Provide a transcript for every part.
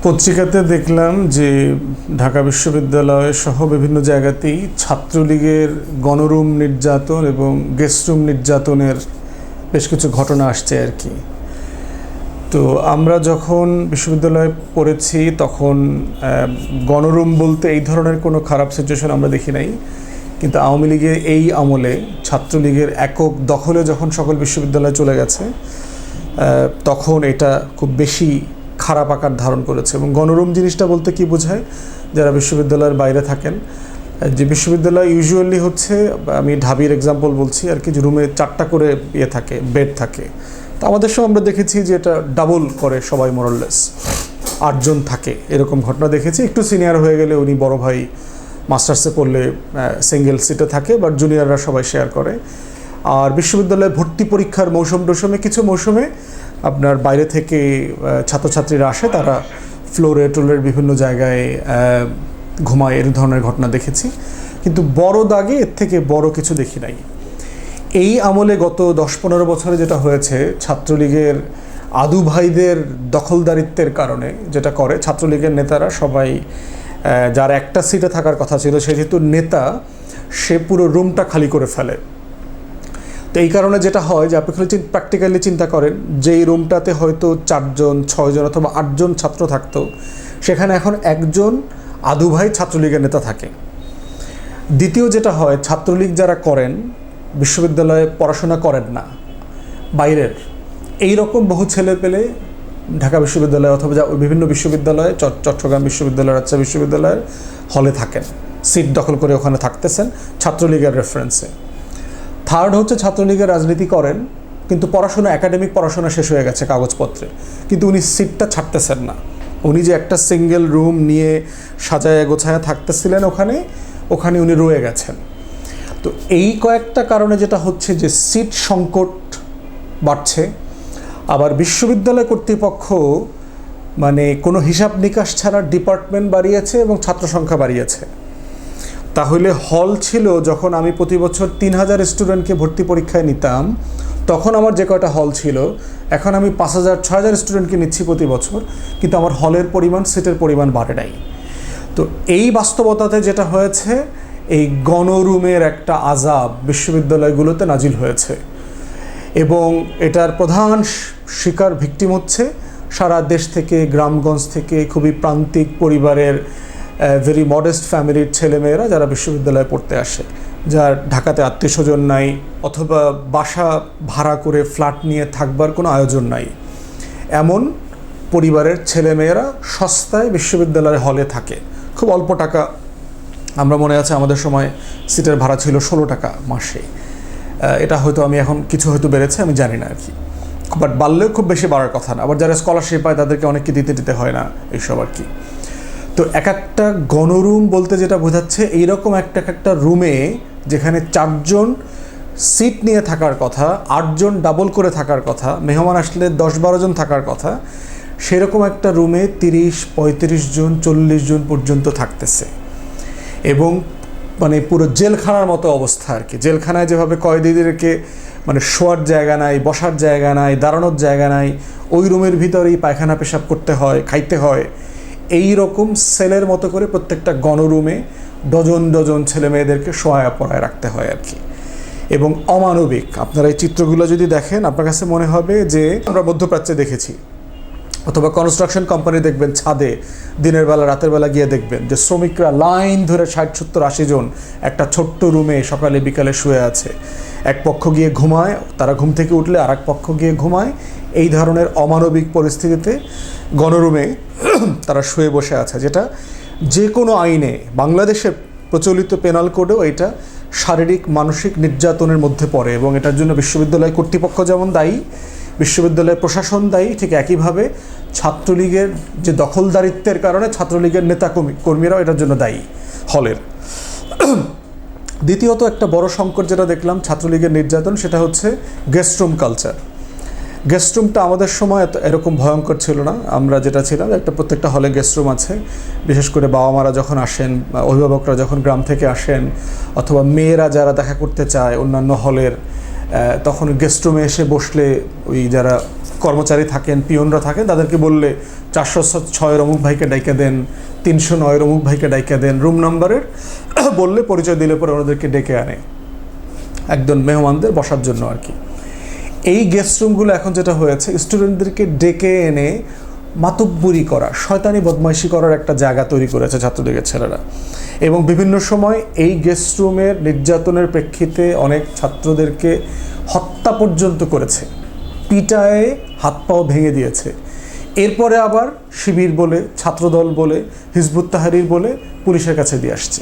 পত্রিকাতে দেখলাম যে ঢাকা বিশ্ববিদ্যালয় সহ বিভিন্ন জায়গাতেই ছাত্রলীগের গণরুম নির্যাতন এবং গেস্ট রুম নির্যাতনের বেশ কিছু ঘটনা আসছে আর কি। তো আমরা যখন বিশ্ববিদ্যালয়ে পড়েছি তখন গণরুম বলতে এই ধরনের কোনো খারাপ সিচুয়েশন আমরা দেখি নাই, কিন্তু আওয়ামী লীগের এই আমলে ছাত্রলীগের একক দখলে যখন সকল বিশ্ববিদ্যালয়ে চলে গেছে তখন এটা খুব বেশি খারাপ আকার ধারণ করেছে। এবং গণরুম জিনিসটা বলতে কি বোঝায়, যারা বিশ্ববিদ্যালয়ের বাইরে থাকেন, যে বিশ্ববিদ্যালয় ইউজুয়ালি হচ্ছে, আমি ঢাবির এক্সাম্পল বলছি আর কি, যে রুমে 4টা করে থাকে, বেড থাকে। তো আমাদের সময় আমরা দেখেছি যে এটা ডাবল করে সবাই মোরাললেস 8 জন থাকে, এরকম ঘটনা দেখেছি। একটু সিনিয়র হয়ে গেলে উনি বড় ভাই মাস্টার্সে পড়লে সিঙ্গেল সিটে থাকে, বাট জুনিয়ররা সবাই শেয়ার করে। আর বিশ্ববিদ্যালয়ে ভর্তি পরীক্ষার মৌসুমে কিছু মৌসুমে আপনার বাইরে থেকে ছাত্রছাত্রীরা আসে, তারা ফ্লোরে টোলের বিভিন্ন জায়গায় ঘুমায়, এর ধরনের ঘটনা দেখেছি। কিন্তু বড় দাগে এর থেকে বড় কিছু দেখি নাই। এই আমলে গত 10-15 বছরে যেটা হয়েছে, ছাত্রলীগের আদু ভাইদের দখলদারিত্বের কারণে যেটা করে, ছাত্রলীগের নেতারা সবাই, যার একটা সিটে থাকার কথা ছিল সে যেহেতু নেতা, সে পুরো রুমটা খালি করে ফেলে। তো এই কারণে যেটা হয় যে আপনি প্র্যাকটিক্যালি চিন্তা করেন, যেই রুমটাতে হয়তো 4 জন 6 জন অথবা 8 জন ছাত্র থাকতো, সেখানে এখন একজন আদু ভাই ছাত্রলীগের নেতা থাকে। দ্বিতীয় যেটা হয়, ছাত্রলীগ যারা করেন বিশ্ববিদ্যালয়ে পড়াশোনা করেন না, বাইরের এই রকম বহু ছেলে পেলে ঢাকা বিশ্ববিদ্যালয় অথবা বিভিন্ন বিশ্ববিদ্যালয়ে, চট্টগ্রাম বিশ্ববিদ্যালয়, রাজশাহী বিশ্ববিদ্যালয়ের হলে থাকেন, সিট দখল করে ওখানে থাকতেছেন ছাত্রলীগের রেফারেন্সে। থার্ড হচ্ছে ছাত্রলীগের রাজনীতি করেন, কিন্তু পড়াশোনা, একাডেমিক পড়াশোনা শেষ হয়ে গেছে কাগজপত্রে, কিন্তু উনি সিটটা ছাড়তেছেন না। উনি যে একটা সিঙ্গেল রুম নিয়ে সাজায় গোছায় থাকতেছিলেন ওখানে উনি রয়ে গেছেন। তো এই কয়েকটা কারণে যেটা হচ্ছে যে সিট সংকট বাড়ছে। আবার বিশ্ববিদ্যালয় কর্তৃপক্ষ মানে কোনো হিসাব নিকাশ ছাড়া ডিপার্টমেন্ট বাড়িয়েছে এবং ছাত্র সংখ্যা বাড়িয়েছে। তাহলে হল ছিল, যখন আমি প্রতি বছর 3000 স্টুডেন্টকে ভর্তি পরীক্ষায় নিতাম, তখন আমার যে কয়টা হল ছিল, এখন আমি 5000-6000 স্টুডেন্টকে নিচ্ছি প্রতি বছর, কিন্তু আমার হলের পরিমাণ, সিটের পরিমাণ বাড়ে নাই। তো এই বাস্তবতাতে যেটা হয়েছে, এই গণরুমের একটা আযাব বিশ্ববিদ্যালয়গুলোতে নাজিল হয়েছে এবং এটার প্রধান শিকার ভিকটিম হচ্ছে সারা দেশ থেকে, গ্রামগঞ্জ থেকে, খুবই প্রান্তিক পরিবারের ভেরি মডেস্ট ফ্যামিলির ছেলেমেয়েরা যারা বিশ্ববিদ্যালয়ে পড়তে আসে, যার ঢাকাতে আত্মীয়স্বজন নাই অথবা বাসা ভাড়া করে ফ্ল্যাট নিয়ে থাকবার কোনো আয়োজন নাই, এমন পরিবারের ছেলেমেয়েরা সস্তায় বিশ্ববিদ্যালয়ের হলে থাকে। খুব অল্প টাকা, আমরা মনে আছে আমাদের সময় সিটের ভাড়া ছিল 16 টাকা মাসে। এটা হয়তো আমি এখন কিছু হয়তো বেড়েছে, আমি জানি না আর কি, বাট বাড়লেও খুব বেশি বাড়ার কথা না। আবার যারা স্কলারশিপ পায় তাদেরকে অনেককে দিতে হয় না এইসব আর কি। তো একটা গণরুম বলতে যেটা বোঝাচ্ছে, এইরকম একটা রুমে যেখানে 4 জন সিট নিয়ে থাকার কথা, 8 জন ডাবল করে থাকার কথা, মেহমান আসলে 10-12 জন থাকার কথা, সেরকম একটা রুমে 30-35 জন 40 জন পর্যন্ত থাকতেছে। এবং মানে পুরো জেলখানার মতো অবস্থা আর কি। জেলখানায় যেভাবে কয়েদিদেরকে মানে শোয়ার জায়গা নাই, বসার জায়গা নাই, দাঁড়ানোর জায়গা নাই, ওই রুমের ভিতরেই পায়খানা পেশাব করতে হয়, খাইতে হয়, এই রকম সেলের মতো করে প্রত্যেকটা গণরুমে ডজন ছেলে মেয়েদেরকে শোয়া পড়ায় রাখতে হয় আর কি। এবং অমানবিক, আপনারা এই চিত্রগুলো যদি দেখেন আপনার কাছে মনে হবে যে আমরা মধ্যপ্রাচ্যে দেখেছি, অথবা কনস্ট্রাকশন কোম্পানি দেখবেন ছাদে দিনের বেলা রাতের বেলা গিয়ে দেখবেন যে শ্রমিকরা লাইন ধরে 60-70-80 জন একটা ছোট্ট রুমে সকালে বিকালে শুয়ে আছে। এক পক্ষ গিয়ে ঘুমায়, তারা ঘুম থেকে উঠলে আর এক পক্ষ গিয়ে ঘুমায়। এই ধরনের অমানবিক পরিস্থিতিতে গণরুমে তারা শুয়ে বসে আছে, যেটা যে কোনো আইনে, বাংলাদেশের প্রচলিত পেনাল কোডেও এটা শারীরিক মানসিক নির্যাতনের মধ্যে পড়ে। এবং এটার জন্য বিশ্ববিদ্যালয় কর্তৃপক্ষ যেমন দায়ী, বিশ্ববিদ্যালয়ের প্রশাসন দায়ী, ঠিক একইভাবে ছাত্রলীগের যে দখলদারিত্বের কারণে ছাত্রলীগের নেতা কর্মীরাও এটার জন্য দায়ী হলের। দ্বিতীয়ত একটা বড় সংকট যেটা দেখলাম ছাত্রলীগের নির্যাতন, সেটা হচ্ছে গেস্ট রুম কালচার। গেস্ট রুমটা আমাদের সময় এরকম ভয়ঙ্কর ছিল না। আমরা যেটা ছিলাম, প্রত্যেকটা হলে গেস্ট রুম আছে। বিশেষ করে বাবা মারা যখন আসেন, অভিভাবকরা যখন গ্রাম থেকে আসেন, অথবা মেয়েরা যারা দেখা করতে চায় অন্যান্য হলের, তখন গেস্ট রুমে এসে বসলে ওই যারা কর্মচারী থাকেন, পিয়নরা থাকেন, তাদেরকে বললে 406 অমুক ভাইকে ডাইকা দেন, 309 অমুক ভাইকে ডাইকা দেন, রুম নাম্বারের বললে পরিচয় দিলে পরে ওনাদেরকে ডেকে আনে একজন মেহমানদের বসার জন্য আর কি। এই গেস্ট রুমগুলো এখন যেটা হয়েছে, স্টুডেন্টদেরকে ডেকে এনে মাতব্বরি করা, শয়তানি বদমাইশি করার একটা জায়গা তৈরি করেছে ছাত্রলীগের ছেলেরা। এবং বিভিন্ন সময় এই গেস্ট রুমের নির্যাতনের প্রেক্ষিতে অনেক ছাত্রদেরকে হত্যা পর্যন্ত করেছে, পিটায়ে হাত পাও ভেঙে দিয়েছে। এরপরে আবার শিবির বলে, ছাত্রদল বলে, হিজবুত তাহরির বলে পুলিশের কাছে দিয়ে আসছে।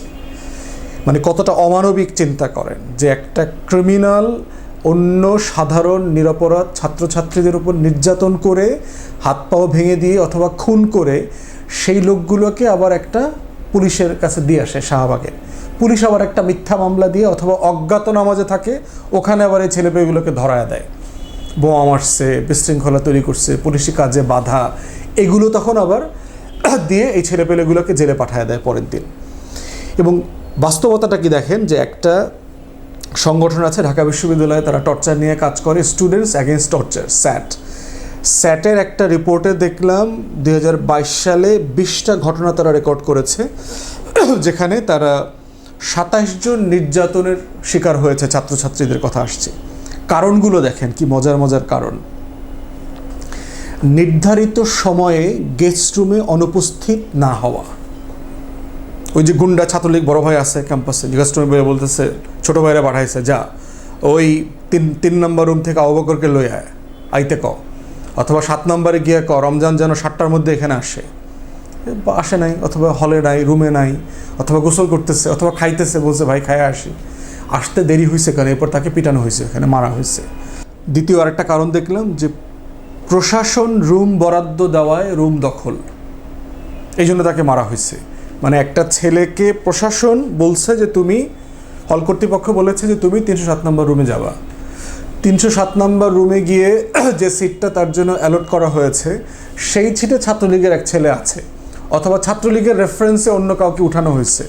মানে কতটা অমানবিক চিন্তা করেন যে একটা ক্রিমিনাল অন্য সাধারণ নিরপরাধ ছাত্রছাত্রীদের উপর নির্যাতন করে হাত পাও ভেঙে দিয়ে অথবা খুন করে সেই লোকগুলোকে আবার একটা পুলিশের কাছে দিয়ে আসে শাহবাগে। পুলিশ আবার একটা মিথ্যা মামলা দিয়ে অথবা অজ্ঞাতনামাজে থাকে, ওখানে আবার এই ছেলেপেলেগুলোকে ধরায় দেয়। বোমা মারছে, বিশৃঙ্খলা তৈরি করছে, পুলিশি কাজে বাধা, এগুলো তখন আবার দিয়ে এই ছেলেপেলেগুলোকে জেলে পাঠায় দেয় পরের দিন। এবং বাস্তবতাটা কি দেখেন, যে একটা সংগঠন আছে ঢাকা বিশ্ববিদ্যালয়ে, তারা টর্চার নিয়ে কাজ করে, স্টুডেন্টস অ্যাগেনস্ট টর্চার, স্যাটের একটা রিপোর্টে দেখলাম 2022 সালে 20টা ঘটনা তারা রেকর্ড করেছে, যেখানে তারা 27 জন নির্যাতনের শিকার হয়েছে, ছাত্রছাত্রীদের কথা আসছে। কারণগুলো দেখেন কি মজার মজার কারণ। নির্ধারিত সময়ে গেস্ট রুমে অনুপস্থিত না হওয়া। ওই যে গুন্ডা ছাত্রলীগ বড় ভাই আছে ক্যাম্পাসে, গেস্ট রুমে বয়ে বলতেছে ছোটো ভাইরা পাঠাইছে, যা ওই তিন নম্বর রুম থেকে আবু বকরকে লই আইতে ক, অথবা 7 নম্বরে গিয়ে ক রমজান যেন 7টার মধ্যে এখানে আসে নাই, অথবা হলে নাই, রুমে নাই, অথবা গোসল করতেছে, অথবা খাইতেছে, বলছে ভাই খায় আসতে দেরি হয়েছে কেন, এরপর তাকে পিটানো হয়েছে, এখানে মারা হয়েছে। দ্বিতীয় আরেকটা কারণ দেখলাম যে প্রশাসন রুম বরাদ্দ দেওয়ায় রুম দখল, এই জন্য তাকে মারা হয়েছে। মানে একটা ছেলেকে প্রশাসন বলছে যে তুমি, হল কর্তৃপক্ষ বলেছে যে তুমি 307 নম্বর রুমে যাবা। 307 নম্বর রুমে গিয়ে যে সিটটা তার জন্য অ্যালট করা হয়েছে, সেই সিটে ছাত্রলীগের এক ছেলে আছে, অথবা ছাত্রলীগের রেফারেন্সে অন্য কাউকে উঠানো হয়েছে।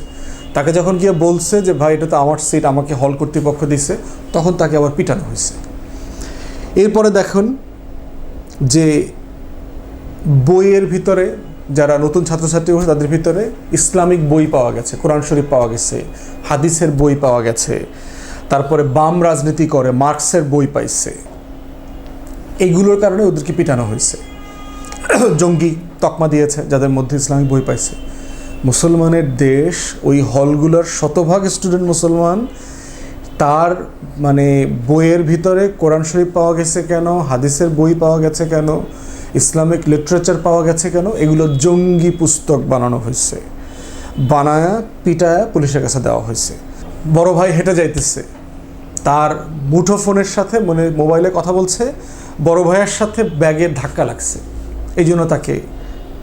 তাকে যখন গিয়ে বলছে যে ভাই এটা তো আমার সিট, আমাকে হল কর্তৃপক্ষ দিছে, তখন তাকে আবার পিটানো হয়েছে। এরপরে দেখুন যে বইয়ের ভিতরে যারা নতুন ছাত্রছাত্রী হয়েছে তাদের ভিতরে ইসলামিক বই পাওয়া গেছে, কোরআন শরীফ পাওয়া গেছে, হাদিসের বই পাওয়া গেছে, তারপরে বাম রাজনীতি করে মার্কসের বই পাইছে। এইগুলোর কারণে ওদেরকে পিটানো হয়েছে। জঙ্গি তকমা দিয়েছে যাদের মধ্যে ইসলামিক বই পাইছে। মুসলমানের দেশ, ওই হলগুলোর শতভাগ স্টুডেন্ট মুসলমান, তার মানে বইয়ের ভিতরে কোরআন শরীফ পাওয়া গেছে কেন, হাদিসের বই পাওয়া গেছে কেন, ইসলামিক লিটারেচার পাওয়া গেছে কেন, এগুলো জঙ্গি পুস্তক বানানো হয়েছে, বানায়া পিটায়া পুলিশের কাছে দেওয়া হয়েছে। বড় ভাই হেঁটে যাইতেছে, তার মুঠোফোনের সাথে মানে মোবাইলে কথা বলছে, বড় ভাইয়ের সাথে ব্যাগের ধাক্কা লাগছে, এই জন্য তাকে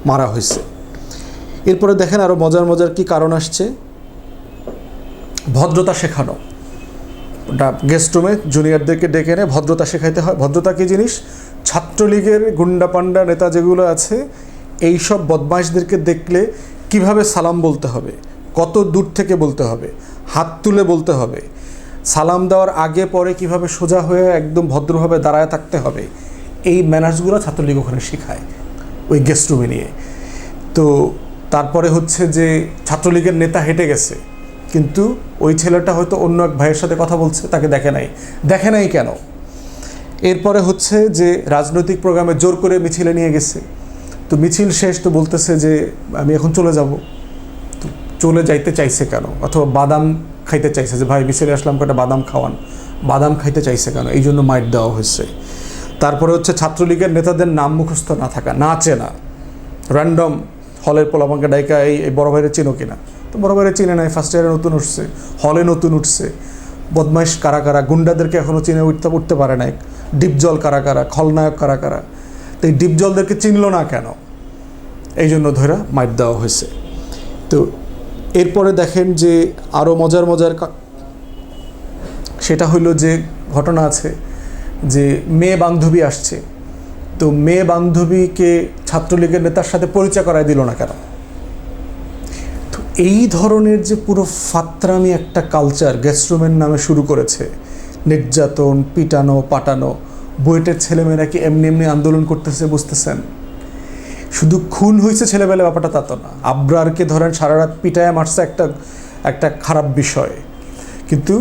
মারা হয়েছে। এরপরে দেখেন আরও মজার মজার কি কারণ আসছে। ভদ্রতা শেখানো, গেস্ট রুমে জুনিয়রদেরকে ডেকে এনে ভদ্রতা শেখাইতে হয়। ভদ্রতা কী জিনিস? ছাত্রলীগের গুন্ডা পান্ডা নেতা যেগুলো আছে, এই সব বদমাইশদেরকে দেখলে কিভাবে সালাম বলতে হবে, কত দূর থেকে বলতে হবে, হাত তুলে বলতে হবে, সালাম দেওয়ার আগে পরে কিভাবে সোজা হয়ে একদম ভদ্রভাবে দাঁড়ায় থাকতে হবে, এই ম্যানার্সগুলো ছাত্রলীগ ওখানে শেখায় ওই গেস্ট রুমে নিয়ে। তো তারপরে হচ্ছে যে ছাত্রলীগের নেতা হেঁটে গেছে, কিন্তু ওই ছেলেটা হয়তো অন্য এক ভাইয়ের সাথে কথা বলছে, তাকে দেখে নাই কেন? এরপরে হচ্ছে যে রাজনৈতিক প্রোগ্রামে জোর করে মিছিলে নিয়ে গেছে, তো মিছিল শেষ, তো বলতেছে যে আমি এখন চলে যাব, তো চলে যাইতে চাইছে কেন? অথবা বাদাম খাইতে চাইছে, যে ভাই মিছিলে আসলাম কটা বাদাম খাওয়ান, বাদাম খাইতে চাইছে কেন? এই জন্য মাইট দেওয়া হয়েছে। তারপরে হচ্ছে ছাত্রলীগের নেতাদের নাম মুখস্থ না থাকা, না চেনা, র্যান্ডম হলের পোলাপানকে ডাইকা এই বড় ভাইয়ের চিনো কিনা, তো বড় ভাইয়ের চিনে নাই, ফার্স্ট ইয়ারে নতুন উঠছে, হলে নতুন উঠছে। বদমাইশ কারা কারা, গুন্ডাদেরকে এখনও চিনে উঠতে পারে নাই, ডিপজল কারা কারা, খলনায়ক কারা কারা, তো এই ডিপজলদেরকে চিনলো না কেন? এই জন্য ধরে মাইট দেওয়া হয়েছে। তো এরপরে দেখেন যে আরও মজার সেটা হইল যে ঘটনা আছে যে মেয়ে বান্ধবী আসছে, তো মেয়ে বান্ধবীকে ছাত্রলীগের নেতার সাথে পরিচয় করায় দিল না কেন? তো এই ধরনের যে পুরো ফাত্রামি একটা কালচার গেস্টরুমের নামে শুরু করেছে, নির্যাতন, পিটানো, পাটানো, বুয়েটের ছেলেমেয়েরা কি এমনি আন্দোলন করতেছে বুঝতেছেন? শুধু খুন হয়েছে ছেলেবেলা ব্যাপারটা তা তো না। আবরারকে ধরেন সারা রাত পিটায় মারছে একটা খারাপ বিষয়, কিন্তু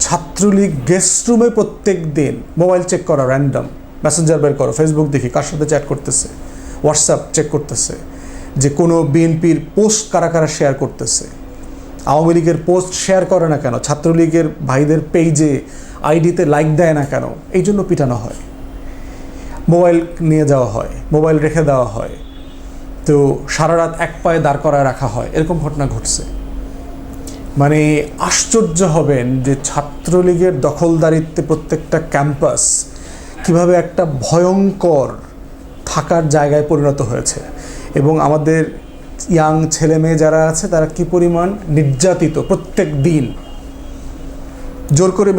ছাত্রলীগ গেস্ট রুমে প্রত্যেক দিন মোবাইল চেক করা, র্যান্ডম মেসেঞ্জার বের করো, ফেসবুক দেখি কার সাথে চ্যাট করতেছে, হোয়াটসঅ্যাপ চেক করতেছে যে কোনো বিএনপির পোস্ট কারা কারা শেয়ার করতেছে, আওয়ামী লীগের পোস্ট শেয়ার করে না কেন, ছাত্রলীগের ভাইদের পেজে আইডিতে লাইক দেয় না কেন, এই জন্য পিটানো হয়, মোবাইল নিয়ে যাওয়া হয়, মোবাইল রেখে দেওয়া হয়, তো সারা রাত এক পায়ে দাঁড় করায় রাখা হয়, এরকম ঘটনা ঘটছে। মানে আশ্চর্য হবেন যে ছাত্রলীগের দখলদারিত্বে প্রত্যেকটা ক্যাম্পাস কিভাবে একটা ভয়ঙ্কর থাকার জায়গায় পরিণত হয়েছে, এবং আমাদের ইয়াং ছেলে মেয়ে যারা আছে তারা কি পরিমাণ নির্যাতিত প্রত্যেক দিন। জোর করে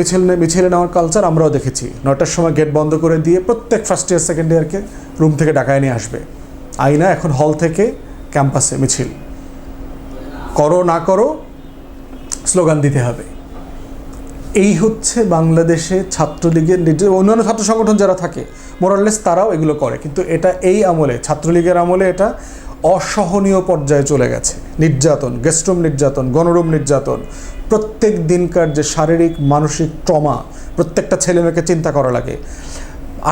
মিছিলে নেওয়ার কালচার আমরাও দেখেছি। 9টার সময় গেট বন্ধ করে দিয়ে প্রত্যেক ফার্স্ট ইয়ার সেকেন্ড ইয়ারকে রুম থেকে ডাকায় নিয়ে আসবে, আইনা এখন হল থেকে ক্যাম্পাসে মিছিল করো না করো স্লোগান দিতে হবে। এই হচ্ছে বাংলাদেশে ছাত্রলীগের অন্যান্য ছাত্র সংগঠন যারা থাকে মোরাললেস তারাও এগুলো করে, কিন্তু এটা এই আমলে, ছাত্রলীগের আমলে এটা অসহনীয় পর্যায়ে চলে গেছে। নির্যাতন, গেস্টরুম নির্যাতন, গণরুম নির্যাতন, প্রত্যেক দিনকার যে শারীরিক মানসিক ট্রমা, প্রত্যেকটা ছেলে মেয়েকে চিন্তা করা লাগে।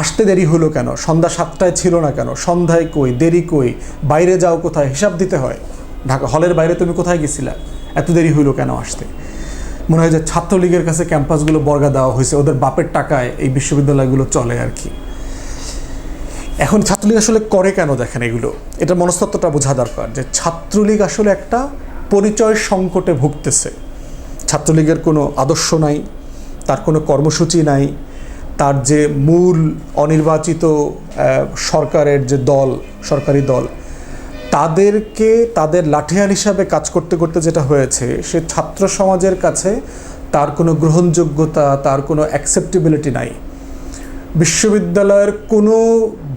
আসতে দেরি হলো কেন, সন্ধ্যা 7টায় ছিল না কেন, সন্ধ্যায় কই, দেরি কই, বাইরে যাও কোথায়, হিসাব দিতে হয়। ঢাকা হলের বাইরে তুমি কোথায় গেছিলা, এত দেরি হইলো কেন আসতে। মনে হয় যে ছাত্রলীগের কাছে ক্যাম্পাসগুলো বর্গা দেওয়া হয়েছে, ওদের বাপের টাকায় এই বিশ্ববিদ্যালয়গুলো চলে আর কি। এখন ছাত্রলীগ আসলে করে কেন দেখেন এগুলো, এটা মনস্তত্ত্বটা বোঝা দরকার যে ছাত্রলীগ আসলে একটা পরিচয় সংকটে ভুগতেছে। ছাত্রলীগের কোনো আদর্শ নাই, তার কোনো কর্মসূচি নাই, তার যে মূল অনির্বাচিত সরকারের যে দল, সরকারি দল, তাদেরকে তাদের লাঠিয়াল হিসাবে কাজ করতে করতে যেটা হয়েছে, সে ছাত্র সমাজের কাছে তার কোনো গ্রহণযোগ্যতা, তার কোনো অ্যাকসেপ্টেবিলিটি নাই। বিশ্ববিদ্যালয়ের কোনো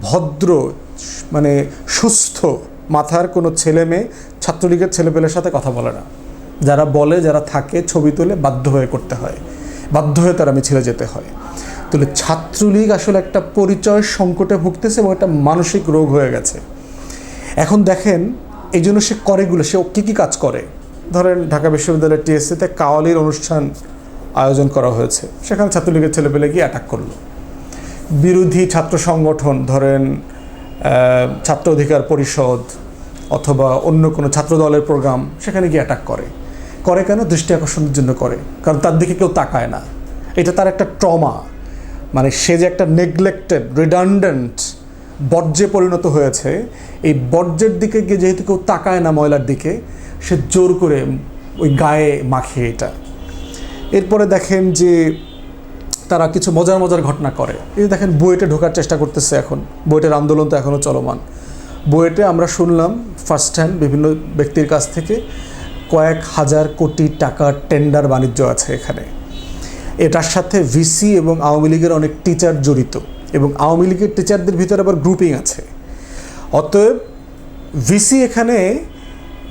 ভদ্র মানে সুস্থ মাথার কোনো ছেলে মেয়ে ছাত্রলীগের ছেলেপেলের সাথে কথা বলে না। যারা বলে, যারা থাকে, ছবি তুলে বাধ্য হয়ে করতে হয়, বাধ্য হয়ে তারা মিছিলে যেতে হয়। তাহলে ছাত্রলীগ আসলে একটা পরিচয় সংকটে ভুগতেছে এবং একটা মানসিক রোগ হয়ে গেছে। এখন দেখেন এই জন্য সে করেগুলো, সে কী কী কাজ করে। ধরেন ঢাকা বিশ্ববিদ্যালয়ের টিএসসিতে কাওয়ালির অনুষ্ঠান আয়োজন করা হয়েছে, সেখানে ছাত্রলীগের ছেলেপেলে গিয়ে অ্যাটাক করলো। বিরোধী ছাত্র সংগঠন, ধরেন ছাত্র অধিকার পরিষদ অথবা অন্য কোনো ছাত্র দলের প্রোগ্রাম, সেখানে গিয়ে অ্যাটাক করে কেন? দৃষ্টি আকর্ষণের জন্য করে, কারণ তার দিকে কেউ তাকায় না। এটা তার একটা ট্রমা, মানে সে যে একটা নেগলেক্টেড রিডান্ডেন্ট বর্জ্যে পরিণত হয়েছে, এই বর্জ্যের দিকে গিয়ে যেহেতু কেউ তাকায় না, ময়লার দিকে, সে জোর করে ওই গায়ে মাখে এটা। এরপরে দেখেন যে তারা কিছু মজার মজার ঘটনা করে। এই দেখেন বুয়েটে ঢোকার চেষ্টা করতেছে এখন, বুয়েটের আন্দোলন তো এখনও চলমান। বুয়েটে আমরা শুনলাম ফার্স্ট হ্যান্ড বিভিন্ন ব্যক্তির কাছ থেকে কয়েক হাজার কোটি টাকার টেন্ডার বাণিজ্য আছে এখানে। এটার সাথে ভিসি এবং আওয়ামী লীগের অনেক টিচার জড়িত, এবং আওয়ামী লীগের টিচারদের ভিতরে আবার গ্রুপিং আছে। অতএব ভিসি এখানে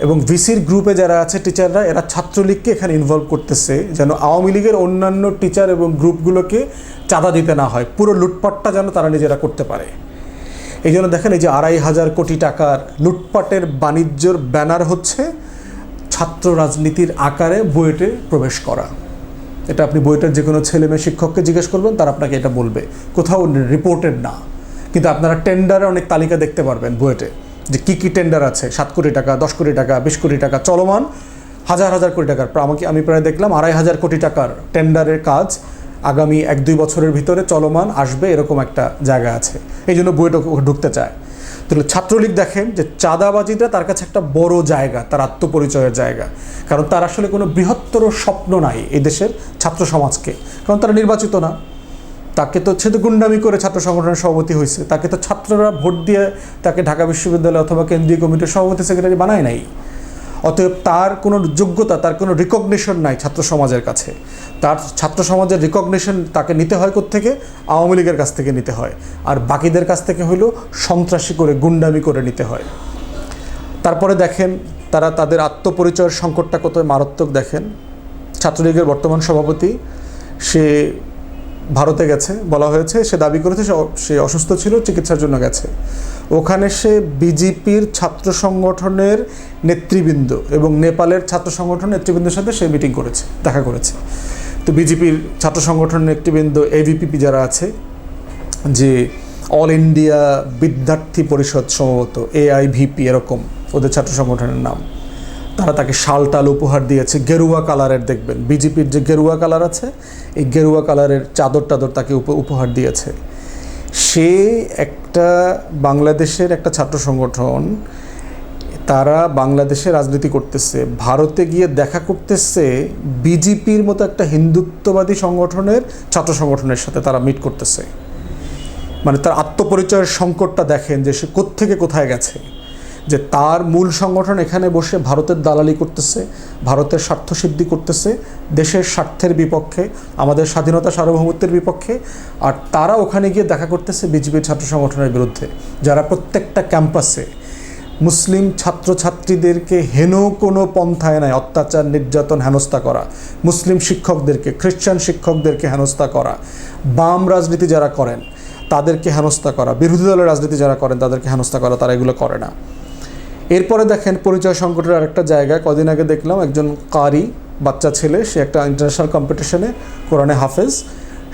এবং ভিসির গ্রুপে যারা আছে টিচাররা, এরা ছাত্রলীগকে এখানে ইনভলভ করতেছে যেন আওয়ামী লীগের অন্যান্য টিচার এবং গ্রুপগুলোকে চাঁদা দিতে না হয়, পুরো লুটপাটটা যেন তারা নিজেরা করতে পারে। এই জন্য দেখেন এই যে 2,500 কোটি টাকার লুটপাটের বাণিজ্যর ব্যানার হচ্ছে ছাত্র রাজনীতির আকারে বুয়েটে প্রবেশ করা। এটা আপনি বুয়েটের যে কোনো ছেলে মেয়ে শিক্ষককে জিজ্ঞেস করবেন, তারা আপনাকে এটা বলবে, কোথাও রিপোর্টেড না। কিন্তু আপনারা টেন্ডারে অনেক তালিকা দেখতে পারবেন বুয়েটে, যে কী কী টেন্ডার আছে। 7 কোটি টাকা, 10 কোটি টাকা, 20 কোটি টাকা চলমান, হাজার হাজার কোটি টাকার। আমি প্রায় দেখলাম 2,500 কোটি টাকার টেন্ডারের কাজ আগামী 1-2 বছরের ভিতরে চলমান আসবে, এরকম একটা জায়গা আছে। এই জন্য বুয়েটে ঢুকতে চায়। তাহলে ছাত্রলীগ দেখেন যে চাঁদাবাজিটা তার কাছে একটা বড় জায়গা, তার আত্মপরিচয়ের জায়গা, কারণ তার আসলে কোনো বৃহত্তর স্বপ্ন নাই এই দেশের ছাত্র সমাজকে, কারণ তারা নির্বাচিত না। তাকে তো সে তো গুন্ডামি করে ছাত্র সংগঠনের সভাপতি হয়েছে, তাকে তো ছাত্ররা ভোট দিয়ে তাকে ঢাকা বিশ্ববিদ্যালয় অথবা কেন্দ্রীয় কমিটির সভাপতি সেক্রেটারি বানায় নাই। অতএব তার কোনো যোগ্যতা, তার কোনো রিকগনিশন নাই ছাত্র সমাজের কাছে। তার ছাত্র সমাজের রিকগনিশন তাকে নিতে হয় কোত্থেকে? আওয়ামী লীগের কাছ থেকে নিতে হয়, আর বাকিদের কাছ থেকে হইলেও সন্ত্রাসী করে, গুন্ডামি করে নিতে হয়। তারপরে দেখেন তারা তাদের আত্মপরিচয়ের সংকটটা কত মারাত্মক। দেখেন ছাত্রলীগের বর্তমান সভাপতি, সে ভারতে গেছে, বলা হয়েছে সে দাবি করেছে সে অসুস্থ ছিল, চিকিৎসার জন্য গেছে। ওখানে সে বিজেপির ছাত্র সংগঠনের নেতৃবৃন্দ এবং নেপালের ছাত্র সংগঠনের নেতৃবৃন্দের সাথে সে মিটিং করেছে, দেখা করেছে। তো বিজেপির ছাত্র সংগঠনের নেতৃবৃন্দ এভিপিপি যারা আছে, যে অল ইন্ডিয়া বিদ্যার্থী পরিষদ সম্ভবত AIVP এরকম ওদের ছাত্র সংগঠনের নাম, তারা তাকে শাল টাল উপহার দিয়েছে গেরুয়া কালারের। দেখবেন বিজেপির যে গেরুয়া কালার আছে, এই গেরুয়া কালারের চাদর টাদর তাকে উপহার দিয়েছে। সে একটা বাংলাদেশের একটা ছাত্র সংগঠন, তারা বাংলাদেশে রাজনীতি করতেছে, ভারতে গিয়ে দেখা করতেছে বিজেপির মতো একটা হিন্দুত্ববাদী সংগঠনের ছাত্র সংগঠনের সাথে তারা মিট করতেছে। মানে তার আত্মপরিচয়ের সংকটটা দেখেন যে সে কোত্থেকে কোথায় গেছে, যে তার মূল সংগঠন এখানে বসে ভারতের দালালি করতেছে, ভারতের স্বার্থসিদ্ধি করতেছে, দেশের স্বার্থের বিপক্ষে, আমাদের স্বাধীনতা সার্বভৌমত্বের বিপক্ষে, আর তারা ওখানে গিয়ে দেখা করতেছে বিজেপির ছাত্র সংগঠনের বিরুদ্ধে, যারা প্রত্যেকটা ক্যাম্পাসে মুসলিম ছাত্রছাত্রীদেরকে হেন কোনো পন্থায় নাই অত্যাচার, নির্যাতন, হেনস্থা করা, মুসলিম শিক্ষকদেরকে, খ্রিস্টান শিক্ষকদেরকে হেনস্থা করা, বাম রাজনীতি যারা করেন তাদেরকে হেনস্থা করা, বিরোধী দলের রাজনীতি যারা করেন তাদেরকে হেনস্থা করা, তারা এগুলো করে না। এরপরে দেখেন পরিচয় সংকটের আরেকটা জায়গায়, কদিন আগে দেখলাম একজন কারি বাচ্চা ছেলে, সে একটা ইন্টারন্যাশনাল কম্পিটিশনে কোরআনে হাফেজ,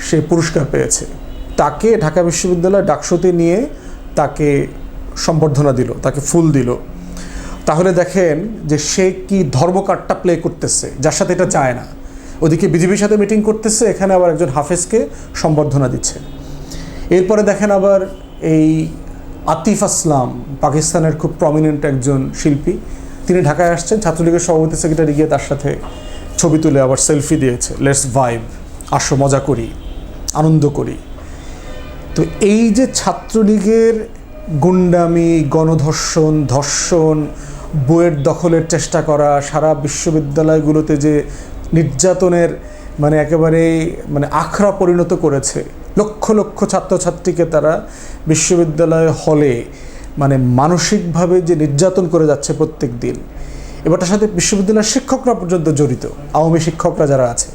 সে পুরস্কার পেয়েছে। তাকে ঢাকা বিশ্ববিদ্যালয় ডাকসুতে নিয়ে তাকে সম্বর্ধনা দিল, তাকে ফুল দিল। তাহলে দেখেন যে সে কি ধর্মকার্ডটা প্লে করতেছে, যার সাথে এটা চায় না। ওদিকে বিজেপির সাথে মিটিং করতেছে, এখানে আবার একজন হাফেজকে সম্বর্ধনা দিচ্ছে। এরপরে দেখেন আবার এই আতিফ আসলাম, পাকিস্তানের খুব প্রমিনেন্ট একজন শিল্পী, তিনি ঢাকায় আসছেন, ছাত্রলীগের সভাপতি সেক্রেটারি গিয়ে তার সাথে ছবি তুলে আবার সেলফি দিয়েছে, লেটস ভাইব, আসো মজা করি, আনন্দ করি। তো এই যে ছাত্রলীগের গুন্ডামি, গণধর্ষণ, ধর্ষণ, বইয়ের দখলের চেষ্টা করা, সারা বিশ্ববিদ্যালয়গুলোতে যে নির্যাতনের মানে একেবারে মানে আখড়া পরিণত করেছে, লক্ষ লক্ষ ছাত্রছাত্রীকে তারা বিশ্ববিদ্যালয় হলে মানে মানসিকভাবে যে নির্যাতন করে যাচ্ছে প্রত্যেক দিন, এবারটার সাথে বিশ্ববিদ্যালয়ের শিক্ষকরা পর্যন্ত জড়িত, আওয়ামী শিক্ষকরা যারা আছে,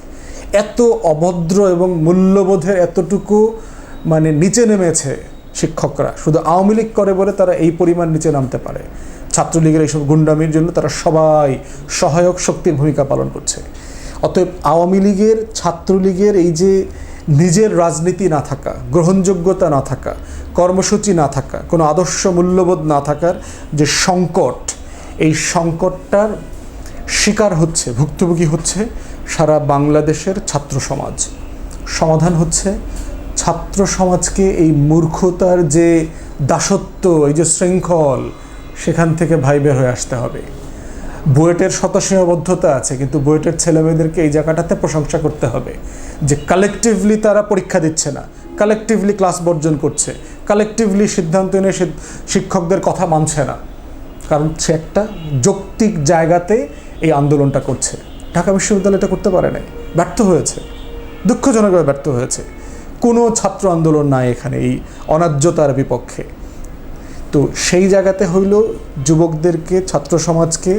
এত অভদ্র এবং মূল্যবোধের এতটুকু মানে নিচে নেমেছে শিক্ষকরা, শুধু আওয়ামী লীগ করে বলে তারা এই পরিমাণ নিচে নামতে পারে। ছাত্রলীগের এইসব গুন্ডামির জন্য তারা সবাই সহায়ক শক্তির ভূমিকা পালন করছে। অতএব আওয়ামী লীগের, ছাত্রলীগের এই যে নিজের রাজনীতি না থাকা, গ্রহণযোগ্যতা না থাকা, কর্মসূচি না থাকা, কোনো আদর্শ মূল্যবোধ না থাকার যে সংকট, এই সংকটটার শিকার হচ্ছে, ভুক্তভোগী হচ্ছে সারা বাংলাদেশের ছাত্র সমাজ। সমাধান হচ্ছে ছাত্র সমাজকে এই মূর্খতার যে দাসত্ব, এই যে শৃঙ্খল, সেখান থেকে ভাই বের হয়ে আসতে হবে। বুয়েটের শতসীমাবদ্ধতা আছে, কিন্তু বুয়েটের ছেলেমেয়েদেরকে এই জায়গাটাতে প্রশংসা করতে হবে যে কালেকটিভলি তারা পরীক্ষা দিচ্ছে না, কালেকটিভলি ক্লাস বর্জন করছে, কালেকটিভলি সিদ্ধান্ত নিয়ে শিক্ষকদের কথা মানছে না, কারণ সে একটা যৌক্তিক জায়গাতে এই আন্দোলনটা করছে। ঢাকা বিশ্ববিদ্যালয় এটা করতে পারে নাই, ব্যর্থ হয়েছে, দুঃখজনকভাবে ব্যর্থ হয়েছে। কোনো ছাত্র আন্দোলন নাই এখানে এই অন্যায্যতার বিপক্ষে। তো সেই জায়গাতে হইল যুবকদেরকে, ছাত্র সমাজকে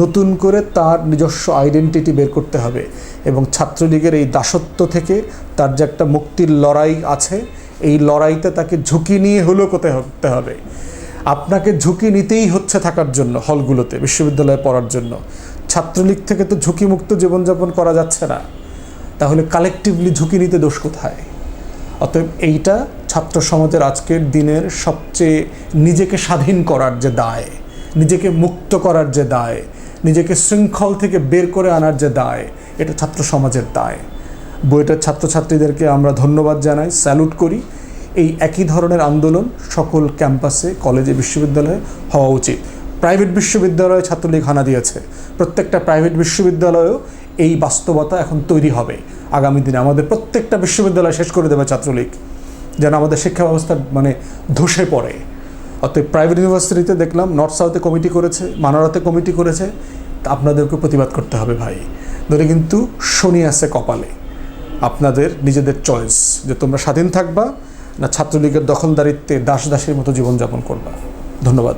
নতুন করে তার নিজস্ব আইডেন্টিটি বের করতে হবে এবং ছাত্রলীগের এই দাসত্ব থেকে তার যে একটা মুক্তির লড়াই আছে, এই লড়াইতে তাকে ঝুঁকি নিয়ে হলেও করতে হবে। আপনাকে ঝুঁকি নিতেই হচ্ছে থাকার জন্য হলগুলোতে, বিশ্ববিদ্যালয়ে পড়ার জন্য। ছাত্রলীগ থেকে তো ঝুঁকিমুক্ত জীবনযাপন করা যাচ্ছে না, তাহলে কালেকটিভলি ঝুঁকি নিতে দোষ কোথায়? অতএব এইটা ছাত্র সমাজের আজকের দিনের সবচেয়ে নিজেকে স্বাধীন করার যে দায়, নিজেকে মুক্ত করার যে দায়, নিজেকে শৃঙ্খল থেকে বের করে আনার যে দায়, এটা ছাত্র সমাজের দায়। বুয়েটের ছাত্রছাত্রীদেরকে আমরা ধন্যবাদ জানাই, স্যালুট করি। এই একই ধরনের আন্দোলন সকল ক্যাম্পাসে, কলেজে, বিশ্ববিদ্যালয়ে হওয়া উচিত। প্রাইভেট বিশ্ববিদ্যালয়ে ছাত্রলীগ হানা দিয়েছে, প্রত্যেকটা প্রাইভেট বিশ্ববিদ্যালয়েও এই বাস্তবতা এখন তৈরি হবে। আগামী দিনে আমাদের প্রত্যেকটা বিশ্ববিদ্যালয় শেষ করে দেবে ছাত্রলীগ, যেন আমাদের শিক্ষা ব্যবস্থা মানে ধসে পড়ে। অতএব প্রাইভেট ইউনিভার্সিটিতে দেখলাম নর্থ সাউথে কমিটি করেছে, মানারাতে কমিটি করেছে, আপনাদেরকে প্রতিবাদ করতে হবে ভাই। ধরে কিন্তু শনি আছে কপালে, আপনাদের নিজেদের চয়েস যে তোমরা স্বাধীন থাকবা না ছাত্রলীগের দখলদারিত্বে দাস দাসের মতো জীবনযাপন করবা। ধন্যবাদ।